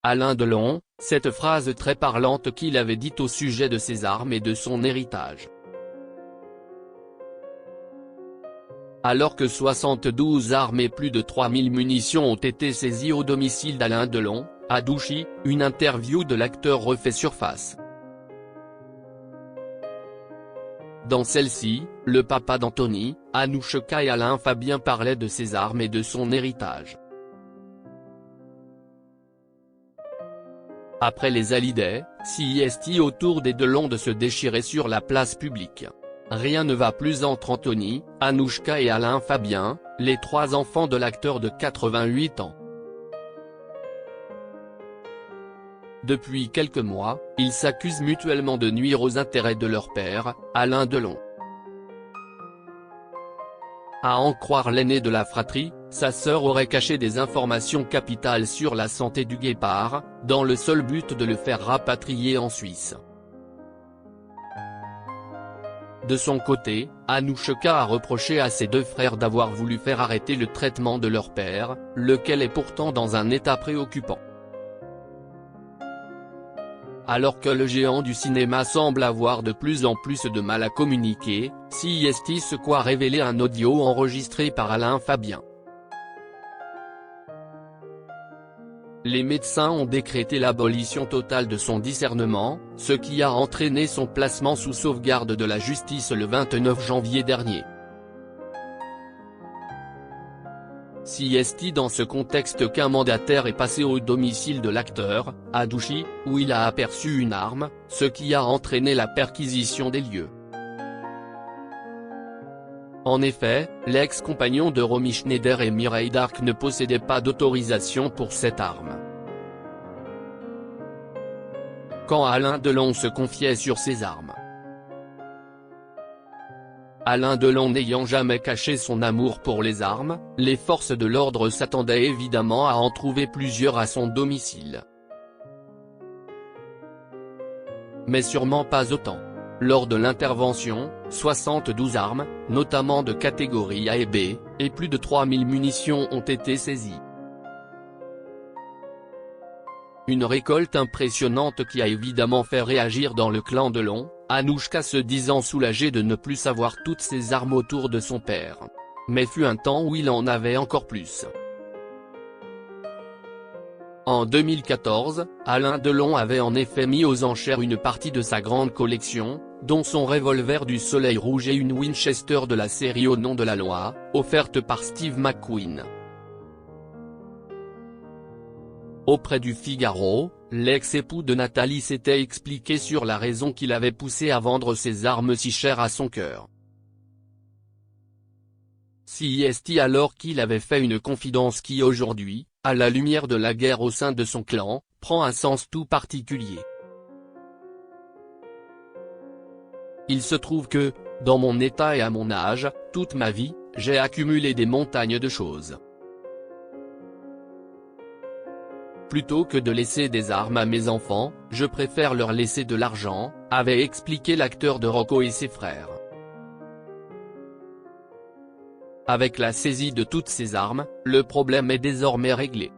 Alain Delon, cette phrase très parlante qu'il avait dite au sujet de ses armes et de son héritage. Alors que 72 armes et plus de 3000 munitions ont été saisies au domicile d'Alain Delon, à Douchy, une interview de l'acteur refait surface. Dans celle-ci, le papa d'Anthony, Anouchka et Alain Fabien parlaient de ses armes et de son héritage. Après les hallyday, CIST autour des Delon de se déchirer sur la place publique. Rien ne va plus entre Anthony, Anouchka et Alain Fabien, les trois enfants de l'acteur de 88 ans. Depuis quelques mois, ils s'accusent mutuellement de nuire aux intérêts de leur père, Alain Delon. À en croire l'aîné de la fratrie, sa sœur aurait caché des informations capitales sur la santé du guépard, dans le seul but de le faire rapatrier en Suisse. De son côté, Anouchka a reproché à ses deux frères d'avoir voulu faire arrêter le traitement de leur père, lequel est pourtant dans un état préoccupant. Alors que le géant du cinéma semble avoir de plus en plus de mal à communiquer, CIST se croit révéler un audio enregistré par Alain Fabien. Les médecins ont décrété l'abolition totale de son discernement, ce qui a entraîné son placement sous sauvegarde de la justice le 29 janvier dernier. CIST dans ce contexte qu'un mandataire est passé au domicile de l'acteur, à Douchy, où il a aperçu une arme, ce qui a entraîné la perquisition des lieux. En effet, l'ex-compagnon de Romy Schneider et Mireille Darc ne possédait pas d'autorisation pour cette arme. Quand Alain Delon se confiait sur ses armes. Alain Delon n'ayant jamais caché son amour pour les armes, les forces de l'ordre s'attendaient évidemment à en trouver plusieurs à son domicile. Mais sûrement pas autant. Lors de l'intervention, 72 armes, notamment de catégorie A et B, et plus de 3000 munitions ont été saisies. Une récolte impressionnante qui a évidemment fait réagir dans le clan Delon, Anouchka se disant soulagée de ne plus savoir toutes ces armes autour de son père. Mais fut un temps où il en avait encore plus. En 2014, Alain Delon avait en effet mis aux enchères une partie de sa grande collection, dont son revolver du Soleil Rouge et une Winchester de la série Au nom de la loi, offerte par Steve McQueen. Auprès du Figaro, l'ex-époux de Nathalie s'était expliqué sur la raison qui l'avait poussé à vendre ses armes si chères à son cœur. CIST alors qu'il avait fait une confidence qui aujourd'hui, à la lumière de la guerre au sein de son clan, prend un sens tout particulier. Il se trouve que, dans mon état et à mon âge, toute ma vie, j'ai accumulé des montagnes de choses. Plutôt que de laisser des armes à mes enfants, je préfère leur laisser de l'argent, avait expliqué l'acteur de Rocco et ses frères. Avec la saisie de toutes ces armes, le problème est désormais réglé.